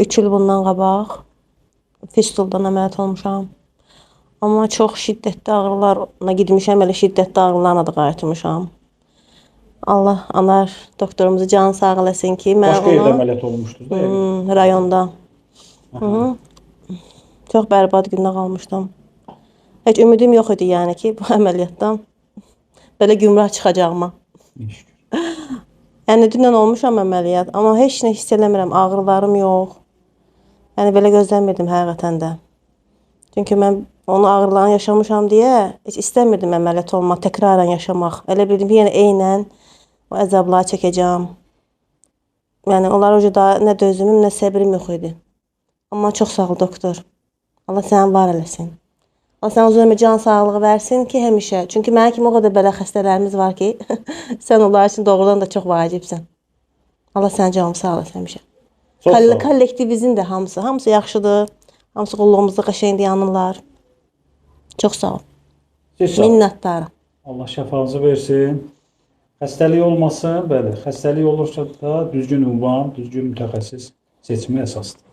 3 il bundan qabaq fistuldan əməliyyat olmuşam. Amma çox şiddətli ağrılarla gitmişəm, elə şiddətli ağrılarla da qayıtmışam. Allah anar doktorumuzu canı sağ eləsin ki, mən Başqa yerdə əməliyyat olmuşdunuz da yəni. Rayonda. Çox bərbad gündə qalmışdım. Heç ümidim yox idi yəni ki, bu əməliyyatdan belə gümrah çıxacağıma. Yəni dünən olmuşam əməliyyat, amma heç nə hiss eləmirəm, ağrılarım yox. Yəni belə gözləmirdim həqiqətən də. Çünki mən onu ağrılarını yaşamışam deyə heç istəmirdim əməliyyat olmaq, təkrarən yaşamaq. Elə bildim ki, yəni eynən o əzabları çəkəcəm. Yəni onlar ucu da nə dözümüm, nə səbrim yox idi. Amma çox sağ ol doktor. Allah səni var eləsin. Allah sənə uzun ömür, can sağlığı versin ki, həmişə. Çünki mənim kimi o qədər belə xəstələrimiz var ki, sən onlar üçün doğrudan da çox vacibsən. Allah sənə canı sağ eləsin həmişə. Kollektivimizin də hamısı yaxşıdır. Hamısı qulluğumuzda qəşəngdir, yanırlar. Çox sağ ol. Minnətdarım. Allah şəfanızı versin. Xəstəlik olmasın, bəli. Xəstəlik olursa da düzgün ünvan, düzgün mütəxəssis seçimi əsasdır.